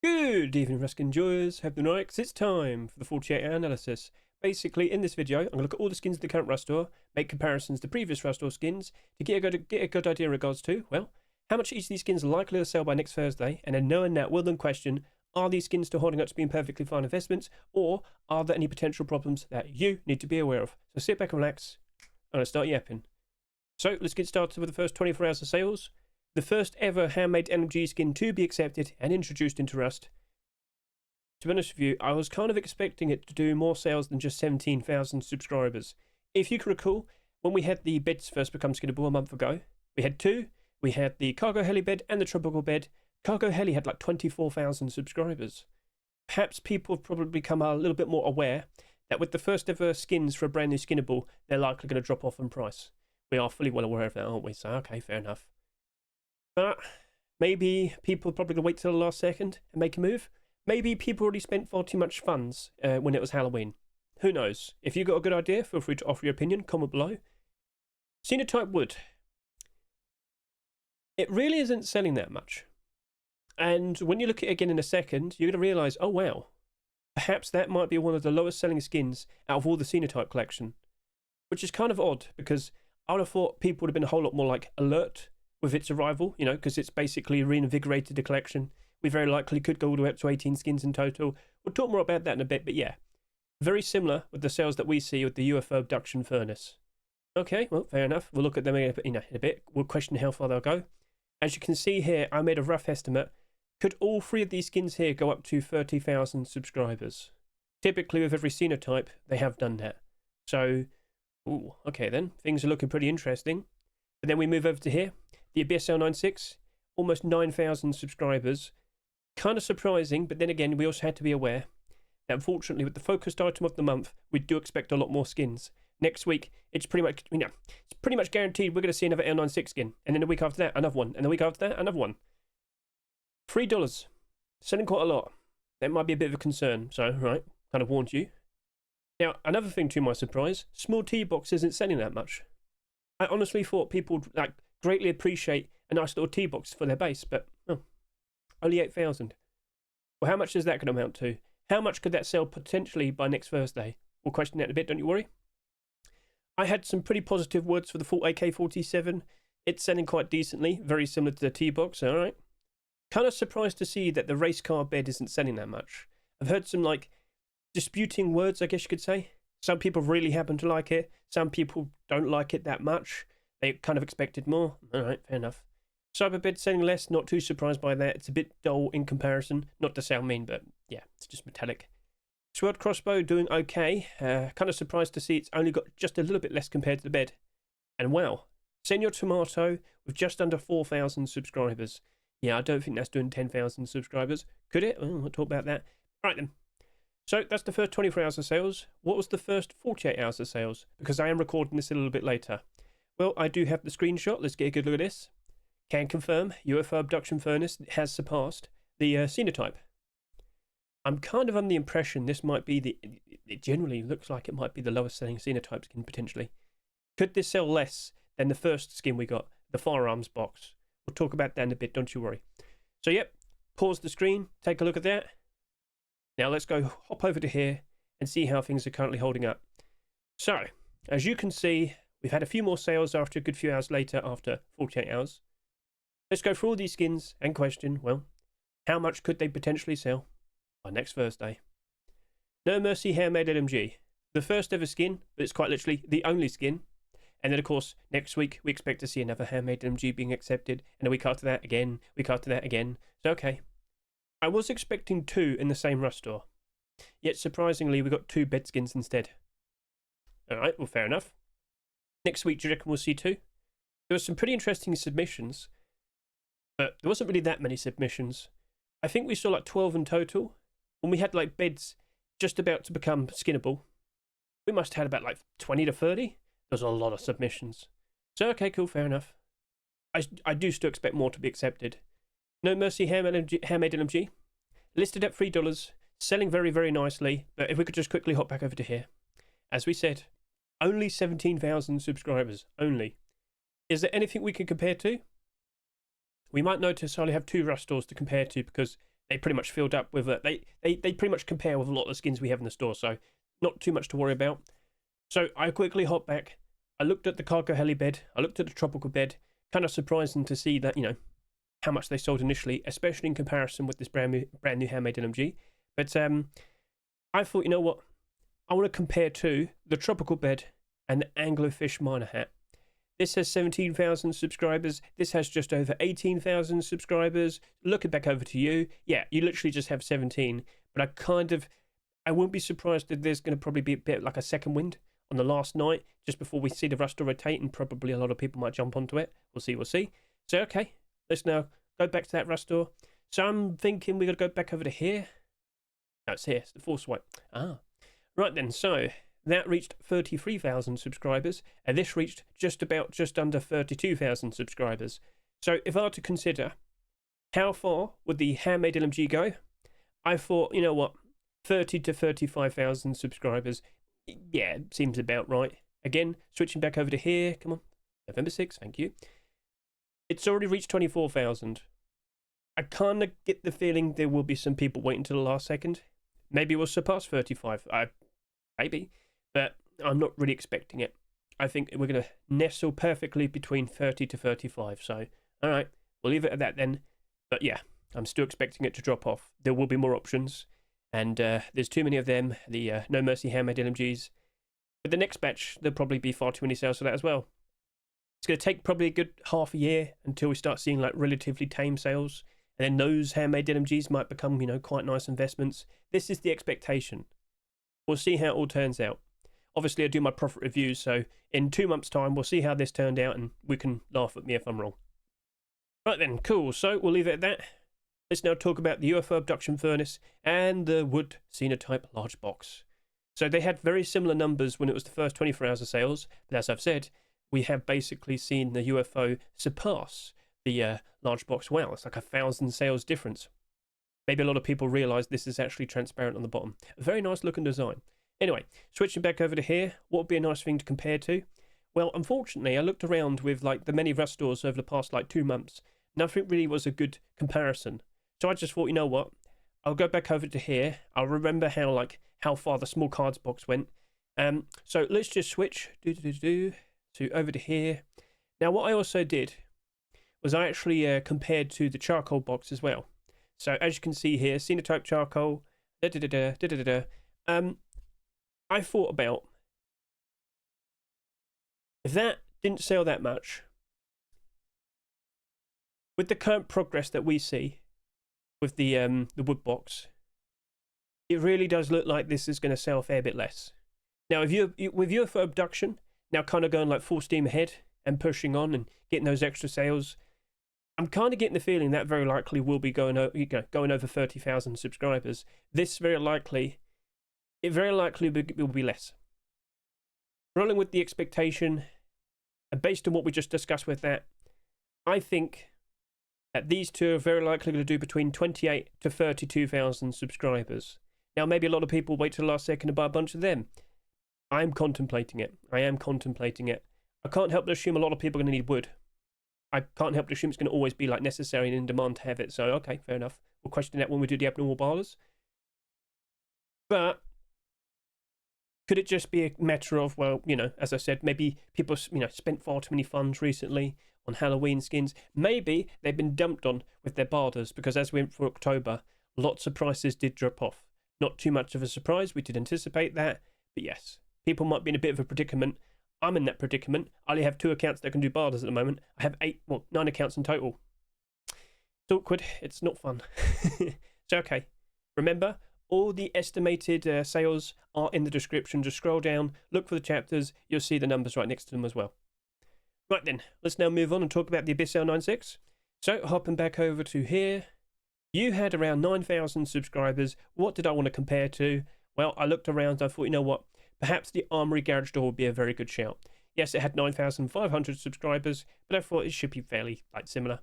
Good evening, Rusk enjoyers. Have the night. It's time for the 48-hour analysis. Basically, in this video, I'm going to look at all the skins in the current Rust store, make comparisons to previous Rust store skins to get a good idea in regards to, well, how much each of these skins are likely to sell by next Thursday, and then knowing that, will then question, are these skins still holding up to being perfectly fine investments, or are there any potential problems that you need to be aware of? So sit back and relax. I'm going to start yapping. So let's get started with the first 24 hours of sales. The first ever handmade LMG skin to be accepted and introduced into Rust. To be honest with you, I was kind of expecting it to do more sales than just 17,000 subscribers. If you can recall, when we had the beds first become skinnable a month ago, we had two. We had the cargo heli bed and the tropical bed. Cargo heli had like 24,000 subscribers. Perhaps people have probably become a little bit more aware that with the first ever skins for a brand new skinnable, they're likely going to drop off in price. We are fully well aware of that, aren't we? So, okay, fair enough. But maybe people are probably going to wait till the last second and make a move. Maybe people already spent far too much funds when it was Halloween. Who knows? If you've got a good idea, feel free to offer your opinion. Comment below. Sinotype wood. It really isn't selling that much. And when you look at it again in a second, you're going to realise, oh wow, perhaps that might be one of the lowest selling skins out of all the Sinotype collection. Which is kind of odd, because I would have thought people would have been a whole lot more like alert with its arrival, you know, because it's basically reinvigorated the collection. We very likely could go all the way up to 18 skins in total. We'll talk more about that in a bit, but yeah. Very similar with the sales that we see with the UFO abduction furnace. Okay, well, fair enough. We'll look at them in a bit. We'll question how far they'll go. As you can see here, I made a rough estimate. Could all three of these skins here go up to 30,000 subscribers? Typically, with every Sinotype, they have done that. So, ooh, okay then. Things are looking pretty interesting. But then we move over to here. The Abyss L96, almost 9,000 subscribers. Kind of surprising, but then again, we also had to be aware that unfortunately, with the focused item of the month, we do expect a lot more skins. Next week, it's pretty much, it's pretty much guaranteed we're going to see another L96 skin. And then the week after that, another one. And the week after that, another one. $3. Selling quite a lot. That might be a bit of a concern. So, right, kind of warned you. Now, another thing to my surprise, small tea box isn't selling that much. I honestly thought people would greatly appreciate a nice little tea box for their base, but oh, only 8,000. Well, how much is that going to amount to? How much could that sell potentially by next Thursday? We'll question that in a bit, don't you worry. I had some pretty positive words for the full AK47. It's selling quite decently, very similar to the tea box, alright. Kind of surprised to see that the race car bed isn't selling that much. I've heard some disputing words, I guess you could say. Some people really happen to like it. Some people don't like it that much. They kind of expected more. Alright, fair enough. Cyberbed selling less, not too surprised by that. It's a bit dull in comparison. Not to sound mean, but yeah, it's just metallic. Cyberbed Crossbow doing okay. Kind of surprised to see it's only got just a little bit less compared to the bed. And wow, Senor Tomato with just under 4,000 subscribers. Yeah, I don't think that's doing 10,000 subscribers. Could it? Oh, we'll talk about that. Right then. So that's the first 24 hours of sales. What was the first 48 hours of sales? Because I am recording this a little bit later. Well, I do have the screenshot. Let's get a good look at this. Can confirm UFO abduction furnace has surpassed the Sinotype. I'm kind of under the impression this might be it generally looks like it might be the lowest selling Sinotype skin potentially. Could this sell less than the first skin we got, the firearms box? We'll talk about that in a bit, don't you worry. So yep, pause the screen, take a look at that. Now let's go hop over to here and see how things are currently holding up. So, as you can see, we've had a few more sales after a good few hours later, after 48 hours. Let's go through all these skins and question, well, how much could they potentially sell by next Thursday? No Mercy HMLMG. The first ever skin, but it's quite literally the only skin. And then, of course, next week, we expect to see another handmade LMG being accepted. And a week after that, again. Week after that, again. So, okay. I was expecting two in the same Rust store. Yet, surprisingly, we got two bed skins instead. Alright, well, fair enough. Next week, do you reckon we'll see two? There were some pretty interesting submissions. But there wasn't really that many submissions. I think we saw like 12 in total. When we had like beds just about to become skinnable, we must have had about like 20 to 30. There's a lot of submissions. So, okay, cool, fair enough. I do still expect more to be accepted. No Mercy handmade LMG. Listed at $3. Selling very, very nicely. But if we could just quickly hop back over to here. As we said, only 17,000 subscribers. Only. Is there anything we can compare to? We might notice I only have two Rust stores to compare to because they pretty much filled up with they pretty much compare with a lot of the skins we have in the store, so not too much to worry about. So I quickly hopped back. I looked at the cargo heli bed. I looked at the tropical bed. Kind of surprising to see that, you know, how much they sold initially, especially in comparison with this brand new handmade LMG. But I thought, you know what? I want to compare to the tropical bed and the anglerfish miner hat. This has 17,000 subscribers. This has just over 18,000 subscribers. Looking back over to you, yeah, you literally just have 17. But I wouldn't be surprised if there's going to probably be a bit like a second wind on the last night, just before we see the Rust rotate, and probably a lot of people might jump onto it. We'll see. So, okay, let's now go back to that Rust store. So I'm thinking we're going to go back over to here. No, it's here. It's the full swipe. Right then, so that reached 33,000 subscribers, and this reached just under 32,000 subscribers. So if I were to consider how far would the handmade LMG go, I thought, you know what, 30 to 35,000 subscribers. Yeah, seems about right. Again, switching back over to here. Come on, November 6th, thank you. It's already reached 24,000. I kind of get the feeling there will be some people waiting till the last second. Maybe we'll surpass 35. Maybe, but I'm not really expecting it. I think we're going to nestle perfectly between 30 to 35. So, all right, we'll leave it at that then. But yeah, I'm still expecting it to drop off. There will be more options. And there's too many of them, the No Mercy handmade LMGs. But the next batch, there'll probably be far too many sales for that as well. It's going to take probably a good half a year until we start seeing like relatively tame sales. And then those handmade LMGs might become, you know, quite nice investments. This is the expectation. We'll see how it all turns out. Obviously, I do my profit reviews, so in 2 months' time, we'll see how this turned out, and we can laugh at me if I'm wrong. Right then, cool. So we'll leave it at that. Let's now talk about the UFO abduction furnace and the wood Sinotype large box. So they had very similar numbers when it was the first 24 hours of sales, but as I've said, we have basically seen the UFO surpass the large box. Wow, it's like 1,000 sales difference. Maybe a lot of people realise this is actually transparent on the bottom. A very nice looking design. Anyway, switching back over to here, what would be a nice thing to compare to? Well, unfortunately, I looked around with like the many Rust stores over the past like 2 months. Nothing really was a good comparison. So I just thought, you know what? I'll go back over to here. I'll remember how far the small cards box went. So let's just switch to over to here. Now, what I also did was I actually compared to the charcoal box as well. So as you can see here, Sinotype charcoal. I thought about if that didn't sell that much, with the current progress that we see with the wood box, it really does look like this is going to sell a fair bit less. Now, if you with UFO abduction now kind of going like full steam ahead and pushing on and getting those extra sales, I'm kind of getting the feeling that very likely will be going over 30,000 subscribers. This very likely will be less. Rolling with the expectation, and based on what we just discussed with that, I think that these two are very likely going to do between 28 to 32,000 subscribers. Now, maybe a lot of people wait till the last second to buy a bunch of them. I'm contemplating it. I am contemplating it. I can't help but assume a lot of people are going to need wood. I can't help but assume it's going to always be like necessary and in demand to have it. So, okay, fair enough. We'll question that when we do the abnormal balers. But could it just be a matter of, well, you know, as I said, maybe people, you know, spent far too many funds recently on Halloween skins. Maybe they've been dumped on with their barders, because as we went for October, lots of prices did drop off. Not too much of a surprise. We did anticipate that. But yes, people might be in a bit of a predicament. I'm in that predicament. I only have 2 accounts that can do barders at the moment. I have 9 accounts in total. It's awkward. It's not fun. So, okay. Remember, all the estimated sales are in the description. Just scroll down, look for the chapters. You'll see the numbers right next to them as well. Right then, let's now move on and talk about the Abyss L96. So, hopping back over to here. You had around 9,000 subscribers. What did I want to compare to? Well, I looked around and I thought, you know what? Perhaps the Armory Garage Door would be a very good shout. Yes, it had 9,500 subscribers, but I thought it should be fairly similar.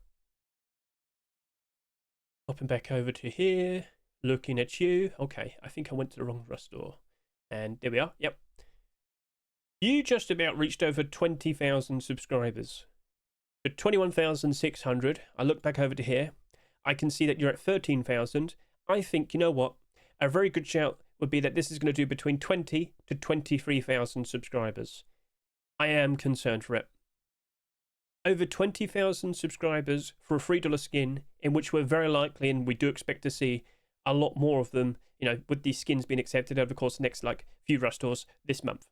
Hopping back over to here, looking at you. Okay, I think I went to the wrong Rust store. And there we are, yep. You just about reached over 20,000 subscribers. So 21,600. I look back over to here. I can see that you're at 13,000. I think, you know what? A very good shout would be that this is going to do between 20 to 23,000 subscribers. I am concerned for it. Over 20,000 subscribers for a $3 skin, in which we're very likely, and we do expect to see a lot more of them, you know, with these skins being accepted over the course of the next, like, few rush tours this month.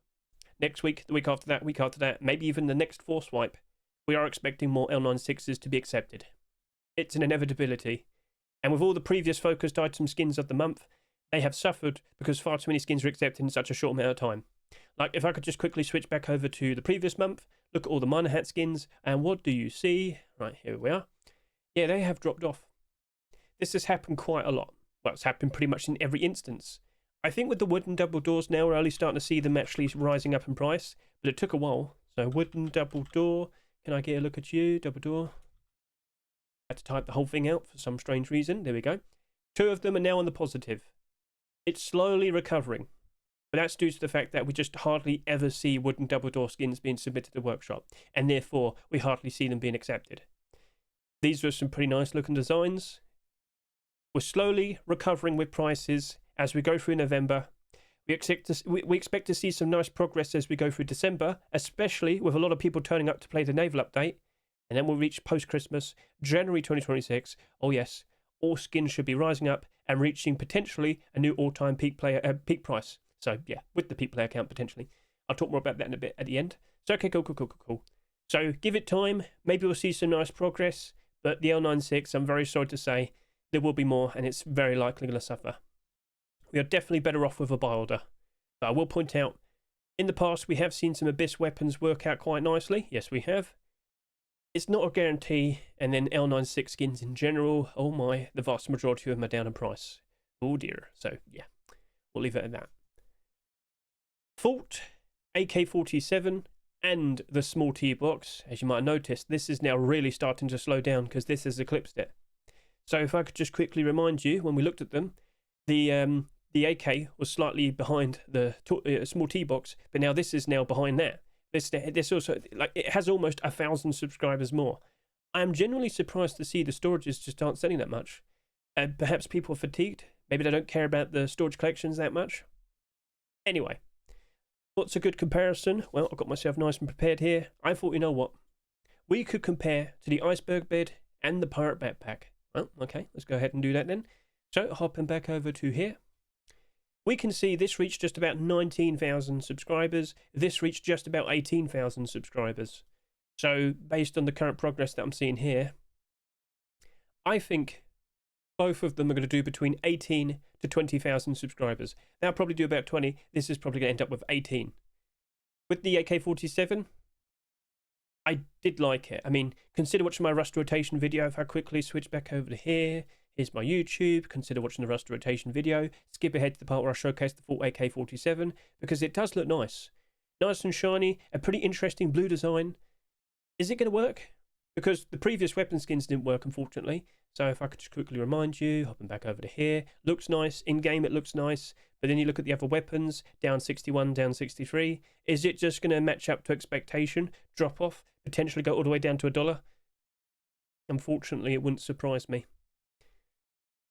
Next week, the week after that, maybe even the next force wipe, we are expecting more L96s to be accepted. It's an inevitability. And with all the previous focused item skins of the month, they have suffered because far too many skins are accepted in such a short amount of time. Like, if I could just quickly switch back over to the previous month, look at all the miner hat skins, and what do you see? Right, here we are. Yeah, they have dropped off. This has happened quite a lot. Well, it's happened pretty much in every instance. I think with the wooden double doors now, we're only starting to see them actually rising up in price, but it took a while. So, wooden double door. Can I get a look at you? Double door. I had to type the whole thing out for some strange reason. There we go. 2 of them are now on the positive. It's slowly recovering. But that's due to the fact that we just hardly ever see wooden double door skins being submitted to workshop, and therefore we hardly see them being accepted. These were some pretty nice looking designs. We're slowly recovering with prices as we go through November. We expect to see some nice progress as we go through December, especially with a lot of people turning up to play the Naval Update, and then we'll reach post-Christmas, January 2026. Oh yes, all skins should be rising up and reaching potentially a new all-time peak price. So, yeah, with the peak player count, potentially. I'll talk more about that in a bit at the end. So, okay, cool. So, give it time. Maybe we'll see some nice progress. But the L96, I'm very sorry to say, there will be more, and it's very likely going to suffer. We are definitely better off with a buy order. But I will point out, in the past, we have seen some Abyss weapons work out quite nicely. Yes, we have. It's not a guarantee. And then L96 skins in general, oh my, the vast majority of them are down in price. Oh dear. So, yeah, we'll leave it at that. Fault, AK47, and the small Tea Box. As you might notice, this is now really starting to slow down because this has eclipsed it. So if I could just quickly remind you, when we looked at them, the AK was slightly behind the small Tea Box, but now this is now behind that. This also, like, it has almost 1,000 subscribers more. I am genuinely surprised to see the storages just aren't selling that much. Perhaps people are fatigued. Maybe they don't care about the storage collections that much. Anyway. What's a good comparison? Well, I've got myself nice and prepared here. I thought, you know what? We could compare to the iceberg bed and the pirate backpack. Well, okay, let's go ahead and do that then. So, hopping back over to here. We can see this reached just about 19,000 subscribers. This reached just about 18,000 subscribers. So, based on the current progress that I'm seeing here, I think both of them are going to do between 18 to 20,000 subscribers. They'll probably do about 20. This is probably going to end up with 18. With the AK47, I did like it. I mean, consider watching my rust rotation video. If I quickly switch back over to here, here's my YouTube. Consider watching the rust rotation video. Skip ahead to the part where I showcase the full AK47 because it does look nice. Nice and shiny, a pretty interesting blue design. Is it going to work? Because the previous weapon skins didn't work, unfortunately. So if I could just quickly remind you, hopping back over to here, looks nice. In-game it looks nice. But then you look at the other weapons, down 61, down 63. Is it just going to match up to expectation, drop off, potentially go all the way down to $1? Unfortunately, it wouldn't surprise me.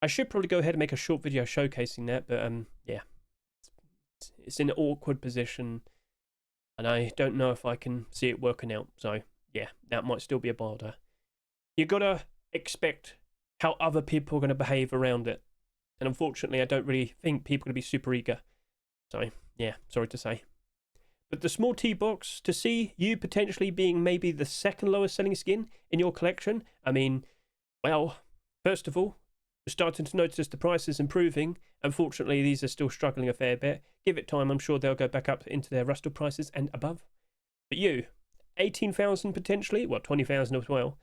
I should probably go ahead and make a short video showcasing that, but yeah. It's in an awkward position, and I don't know if I can see it working out. So, yeah, that might still be a barter. You got to expect how other people are going to behave around it. And unfortunately, I don't really think people are going to be super eager. So, yeah, sorry to say. But the small Tea Box, to see you potentially being maybe the second lowest selling skin in your collection, I mean, well, first of all, we're starting to notice the prices improving. Unfortunately, these are still struggling a fair bit. Give it time, I'm sure they'll go back up into their rustle prices and above. But you, 18,000 potentially, well, 20,000 as well.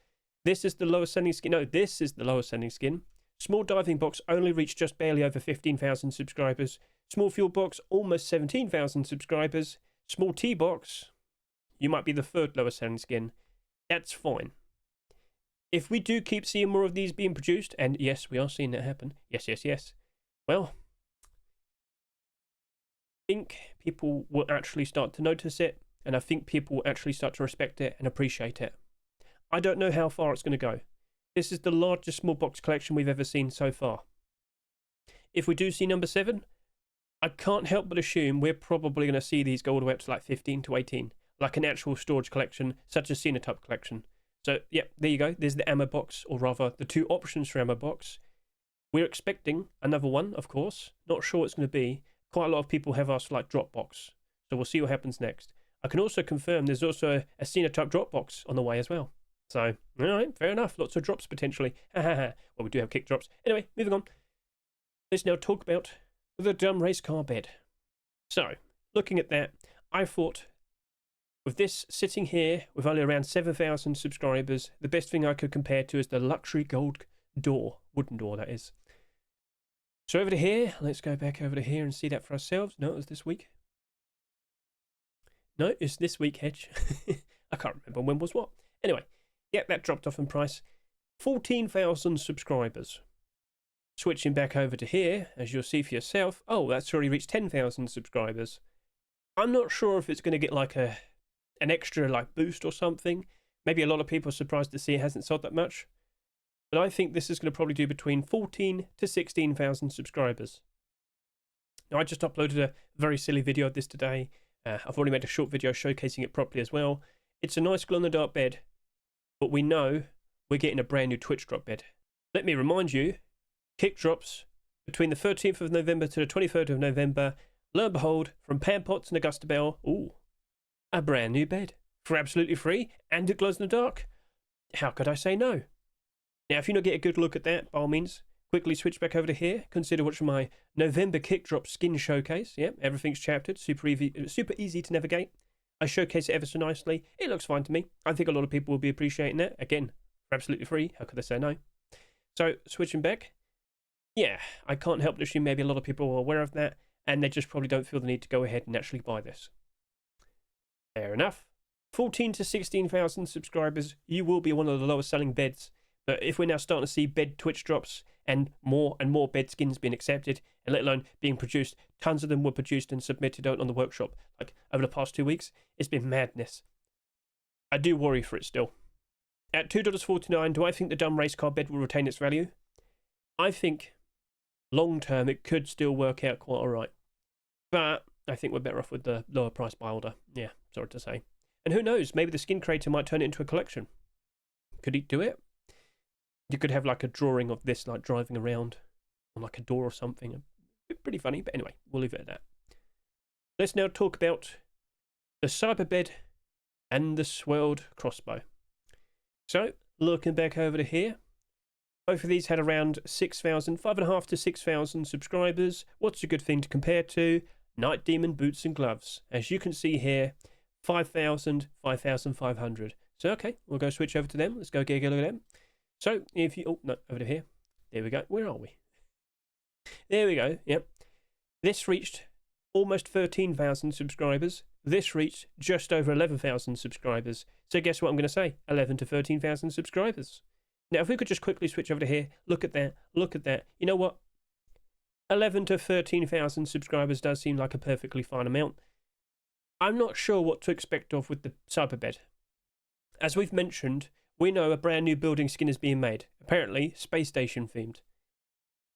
This is the lowest selling skin. No, this is the lowest selling skin. Small diving box only reached just barely over 15,000 subscribers. Small fuel box, almost 17,000 subscribers. Small tea box, you might be the third lowest selling skin. That's fine. If we do keep seeing more of these being produced, and yes, we are seeing that happen. Yes. Well, I think people will actually start to notice it, and I think people will actually start to respect it and appreciate it. I don't know how far it's going to go. This is the largest small box collection we've ever seen so far. If we do see number 7, I can't help but assume we're probably going to see these go all the way up to like 15 to 18, like an actual storage collection, such as Sinotype collection. So, yeah, there you go. There's the ammo box, or rather, the 2 options for ammo box. We're expecting another one, of course. Not sure what it's going to be. Quite a lot of people have asked for like Dropbox, so we'll see what happens next. I can also confirm there's also a Sinotype Dropbox on the way as well. So, all right, fair enough. Lots of drops potentially. Well, we do have kick drops. Anyway, moving on. Let's now talk about the dumb race car bed. So, looking at that, I thought with this sitting here with only around 7,000 subscribers, the best thing I could compare to is the luxury gold door, wooden door that is. So over to here, let's go back over to here and see that for ourselves. No, it was this week. No, it's this week, Hedge. I can't remember when was what. Anyway, yeah, that dropped off in price. 14,000 subscribers. Switching back over to here, as you'll see for yourself, oh, that's already reached 10,000 subscribers. I'm not sure if it's going to get like an extra like boost or something. Maybe a lot of people are surprised to see it hasn't sold that much. But I think this is going to probably do between 14 to 16,000 subscribers. Now, I just uploaded a very silly video of this today. I've already made a short video showcasing it properly as well. It's a nice glow-in-the-dark bed, but we know we're getting a brand new Twitch drop bed. Let me remind you, kick drops between the 13th of November to the 23rd of November. Lo and behold, from Pan Pots and Augusta Bell, ooh, a brand new bed for absolutely free, and it glows in the dark. How could I say no? Now, if you don't get a good look at that, by all means, quickly switch back over to here. Consider watching my November kick drop skin showcase. Yep, everything's chaptered, super easy to navigate. I showcase it ever so nicely. It looks fine to me. I think a lot of people will be appreciating that. Again, for absolutely free. How could I say no? So, switching back. Yeah, I can't help but assume maybe a lot of people are aware of that, and they just probably don't feel the need to go ahead and actually buy this. Fair enough. 14 to 16,000 subscribers, you will be one of the lowest selling beds. But if we're now starting to see bed Twitch drops and more bed skins being accepted, and let alone being produced, tons of them were produced and submitted out on the workshop, like over the past 2 weeks, it's been madness. I do worry for it still. At $2.49, do I think the dumb race car bed will retain its value? I think long term it could still work out quite alright. But I think we're better off with the lower price buy order. Yeah, sorry to say. And who knows, maybe the skin creator might turn it into a collection. Could he do it? You could have like a drawing of this like driving around on like a door or something. It'd be pretty funny, but anyway, we'll leave it at that. Let's now talk about the Cyberbed and the swirled crossbow. So, looking back over to here, both of these had around 6,000, 5.5 to 6,000 subscribers. What's a good thing to compare to? Night Demon boots and gloves. As you can see here, 5,000, 5,500. So, okay, we'll go switch over to them. Let's go get a look at them. So, if you... Oh, no, over to here. There we go. Where are we? There we go. Yep. This reached almost 13,000 subscribers. This reached just over 11,000 subscribers. So, guess what I'm going to say? 11 to 13,000 subscribers. Now, if we could just quickly switch over to here. Look at that. Look at that. You know what? 11 to 13,000 subscribers does seem like a perfectly fine amount. I'm not sure what to expect of with the Cyberbed. As we've mentioned, we know a brand new building skin is being made. Apparently, space station themed.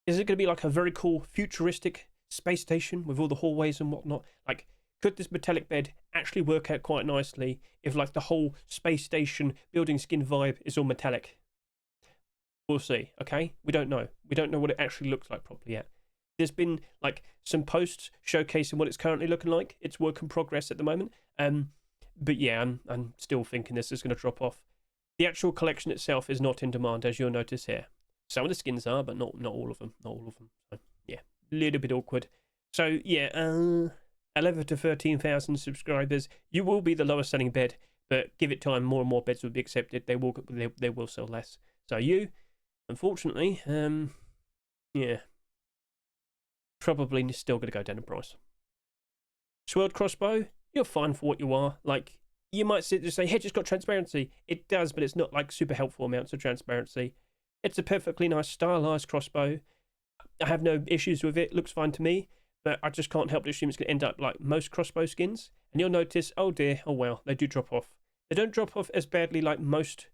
Is it going to be like a very cool futuristic space station with all the hallways and whatnot? Like, could this metallic bed actually work out quite nicely if like the whole space station building skin vibe is all metallic? We'll see, okay? We don't know. We don't know what it actually looks like properly yet. There's been like some posts showcasing what it's currently looking like. It's work in progress at the moment. But yeah, I'm still thinking this is going to drop off. The actual collection itself is not in demand, as you'll notice here. Some of the skins are, but not all of them. Not all of them. So, yeah, a little bit awkward. So, yeah, 11 to 13,000 subscribers. You will be the lowest selling bed, but give it time, more and more beds will be accepted. They will sell less. So you, unfortunately, yeah, probably still going to go down in price. Swirled crossbow, you're fine for what you are. Like, you might sit and say, Hedge, it's got transparency. It does, but it's not like super helpful amounts of transparency. It's a perfectly nice stylized crossbow. I have no issues with it. Looks fine to me, but I just can't help but assume it's going to end up like most crossbow skins. And you'll notice, oh dear, oh well, they do drop off. They don't drop off as badly like most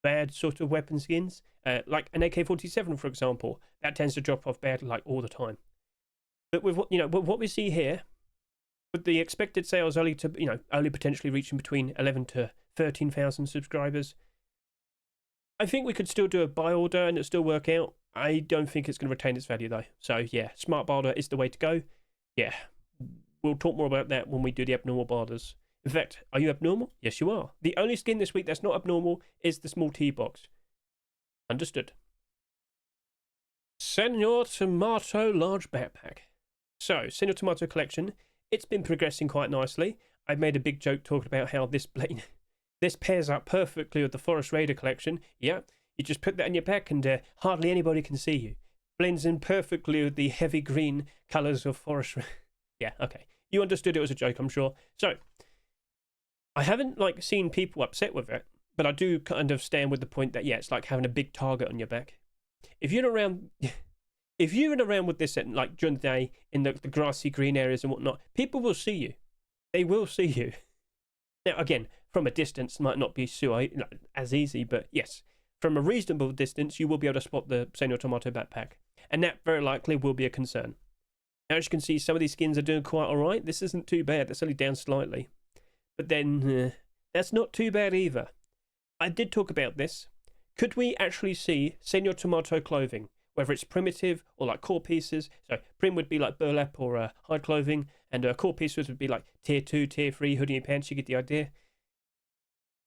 bad sort of weapon skins, like an AK47, for example, that tends to drop off bad like all the time. But with what we see here, with the expected sales only potentially reaching between 11 to 13,000 subscribers, I think we could still do a buy order and it'll still work out. I don't think it's going to retain its value though. So yeah, smart buy order is the way to go. Yeah, we'll talk more about that when we do the abnormal buy orders. In fact, are you abnormal? Yes, you are. The only skin this week that's not abnormal is the small tea box. Understood. Senor Tomato large backpack. So, Senor Tomato collection, it's been progressing quite nicely. I made a big joke talking about how this pairs up perfectly with the Forest Raider collection. Yeah, you just put that in your pack and hardly anybody can see you. Blends in perfectly with the heavy green colours of Forest Raider. Yeah, okay. You understood it was a joke, I'm sure. So, I haven't seen people upset with it, but I do kind of stand with the point that, yeah, it's like having a big target on your back. If you're around with this at during the day in the grassy green areas and whatnot, people will see you. They will see you. Now, again, from a distance might not be so as easy, but yes, from a reasonable distance, you will be able to spot the Senor Tomato backpack, and that very likely will be a concern. Now, as you can see, some of these skins are doing quite all right. This isn't too bad. That's only down slightly, but then that's not too bad either. I did talk about this. Could we actually see Senor Tomato clothing, whether it's primitive or like core pieces? So prim would be like burlap or hide clothing, and core pieces would be like tier 2, tier 3 hoodie and pants. You get the idea.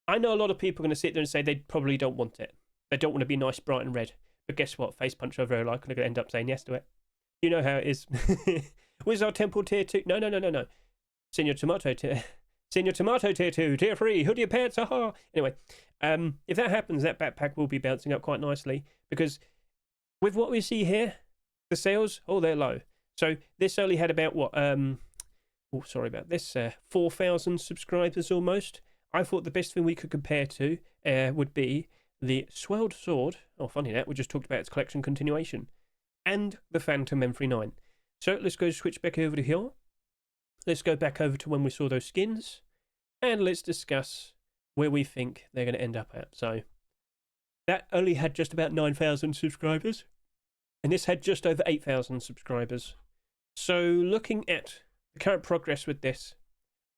I know a lot of people are going to sit there and say they probably don't want it. They don't want to be nice, bright and red. But guess what? Face punch are very likely going to end up saying yes to it. You know how it is. Wizard Temple tier 2. No. Senor Tomato tier 2, tier 3, hoodie and pants, haha. Anyway, if that happens, that backpack will be bouncing up quite nicely, because with what we see here, the sales, they're low. So this only had about 4,000 subscribers almost. I thought the best thing we could compare to would be the Swelled Sword. Oh, funny that, we just talked about its collection continuation. And the Phantom M39. So let's go switch back over to here. Let's go back over to when we saw those skins, and let's discuss where we think they're going to end up at. So that only had just about 9,000 subscribers, and this had just over 8,000 subscribers. So looking at the current progress with this,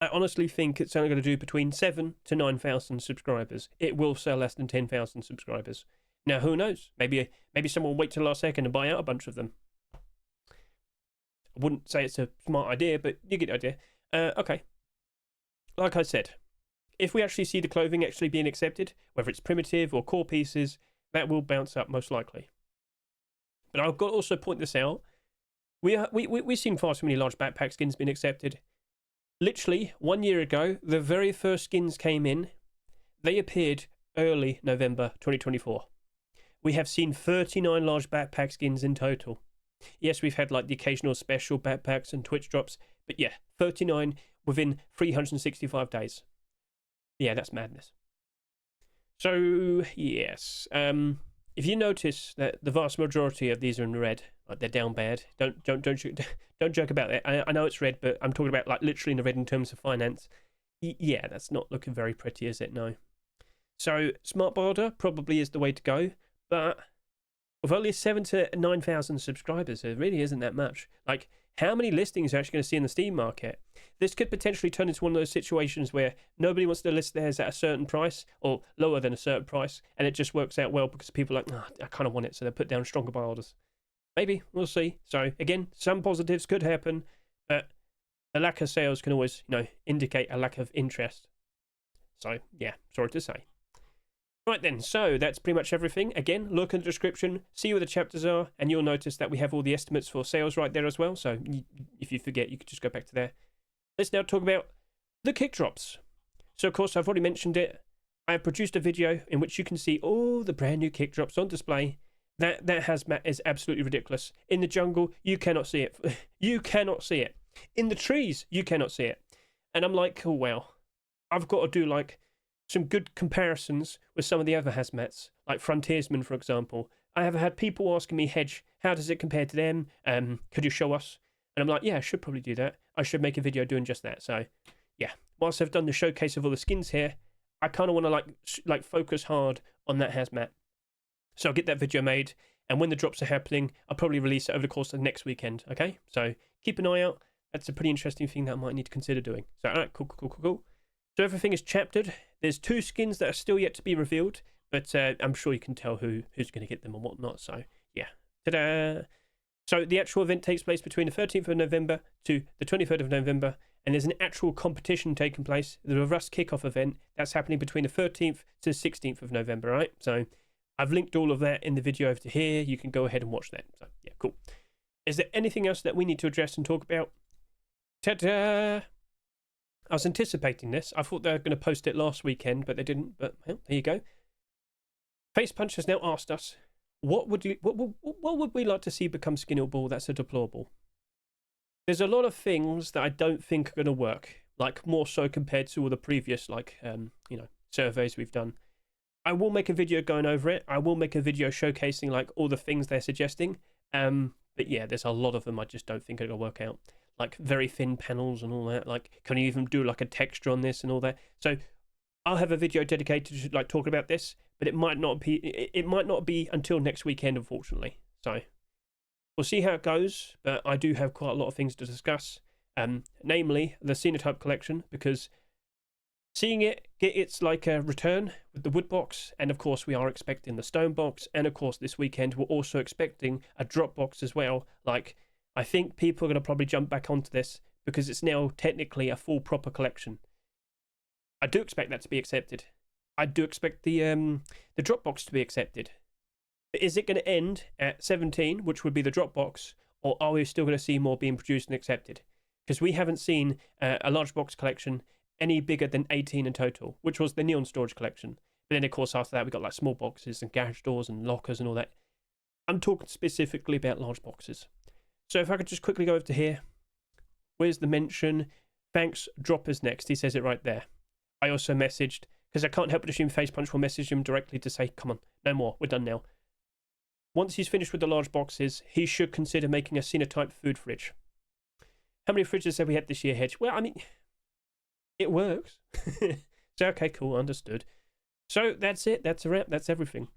I honestly think it's only going to do between 7,000 to 9,000 subscribers. It will sell less than 10,000 subscribers. Now, who knows? Maybe someone will wait till the last second and buy out a bunch of them. I wouldn't say it's a smart idea, but you get the idea. Okay. Like I said, if we actually see the clothing actually being accepted, whether it's primitive or core pieces, that will bounce up most likely. But I've got to also point this out. We've seen far too many large backpack skins being accepted. Literally, 1 year ago, the very first skins came in. They appeared early November 2024. We have seen 39 large backpack skins in total. Yes, we've had the occasional special backpacks and Twitch drops, but yeah, 39 within 365 days. Yeah, that's madness. So, yes, if you notice that the vast majority of these are in red, they're down bad. Don't joke about it. I know it's red, but I'm talking about literally in the red in terms of finance. Yeah, that's not looking very pretty, is it? No. So, smart border probably is the way to go, but with only 7,000 to 9,000 subscribers, it really isn't that much. How many listings are you actually going to see in the Steam market? This could potentially turn into one of those situations where nobody wants to list theirs at a certain price or lower than a certain price, and it just works out well because people are like, I kind of want it, so they put down stronger buy orders. Maybe, we'll see. So again, some positives could happen, but a lack of sales can always, indicate a lack of interest. So yeah, sorry to say. Right then, so that's pretty much everything. Again, look in the description, see where the chapters are, and you'll notice that we have all the estimates for sales right there as well. So if you forget, you could just go back to there. Let's now talk about the kick drops. So of course, I've already mentioned it. I have produced a video in which you can see all the brand new kick drops on display. That hazmat is absolutely ridiculous. In the jungle, you cannot see it. You cannot see it. In the trees, you cannot see it. And I'm like, oh wow, I've got to do some good comparisons with some of the other hazmats, like Frontiersman, for example. I have had people asking me, Hedge, how does it compare to them? Could you show us? And I'm like, yeah, I should probably do that. I should make a video doing just that. So, yeah, whilst I've done the showcase of all the skins here, I kind of want to like focus hard on that hazmat. So I'll get that video made, and when the drops are happening, I'll probably release it over the course of the next weekend. Okay, so keep an eye out. That's a pretty interesting thing that I might need to consider doing. So all right, cool. So everything is chaptered. There's 2 skins that are still yet to be revealed, but I'm sure you can tell who's going to get them and whatnot. So yeah, ta-da! So the actual event takes place between the 13th of November to the 23rd of November, and there's an actual competition taking place, the Rust kickoff event, that's happening between the 13th to the 16th of November, right? So I've linked all of that in the video over to here. You can go ahead and watch that. So yeah, cool. Is there anything else that we need to address and talk about? Ta-da! I was anticipating this. I thought they were going to post it last weekend, but they didn't. But well, there you go. Facepunch has now asked us, what would we like to see become Skinnable that's a deployable? There's a lot of things that I don't think are going to work, like more so compared to all the previous surveys we've done. I will make a video going over it. I will make a video showcasing like all the things they're suggesting. But yeah, there's a lot of them I just don't think are going to work out. Like very thin panels and all that. Like, can you even do like a texture on this and all that? So I'll have a video dedicated to like talking about this, but it might not be until next weekend, unfortunately. So we'll see how it goes, but I do have quite a lot of things to discuss, namely the Sinotype collection, because seeing it get its like a return with the wood box, and of course we are expecting the stone box, and of course this weekend we're also expecting a drop box as well. Like, I think people are going to probably jump back onto this because it's now technically a full proper collection. I do expect that to be accepted. I do expect the drop box to be accepted. But is it going to end at 17, which would be the drop box, or are we still going to see more being produced and accepted? Because we haven't seen a large box collection any bigger than 18 in total, which was the neon storage collection. But then of course after that we got like small boxes and garage doors and lockers and all that. I'm talking specifically about large boxes. So if I could just quickly go over to here, where's the mention? Thanks, droppers next. He says it right there. I also messaged, because I can't help but assume Facepunch will message him directly to say, come on, no more, we're done now. Once he's finished with the large boxes, he should consider making a Sinotype food fridge. How many fridges have we had this year, Hedge? Well, I mean, it works. So, okay, cool, understood. So that's it, that's a wrap, that's everything.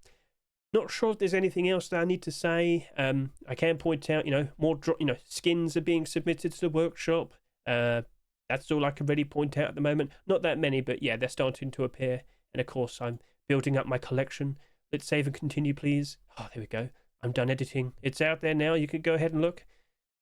Not sure if there's anything else that I need to say. I can point out, more skins are being submitted to the workshop. That's all I can really point out at the moment. Not that many, but yeah, they're starting to appear. And of course, I'm building up my collection. Let's save and continue, please. Oh, there we go. I'm done editing. It's out there now. You can go ahead and look.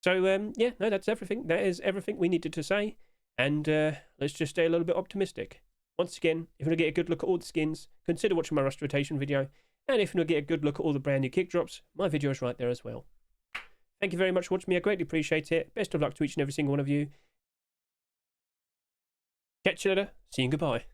So, yeah, no, that's everything. That is everything we needed to say. And let's just stay a little bit optimistic. Once again, if you want to get a good look at all the skins, consider watching my Rust rotation video. And if you want to get a good look at all the brand new kick drops, my video is right there as well. Thank you very much for watching me. I greatly appreciate it. Best of luck to each and every single one of you. Catch you later. See you and goodbye.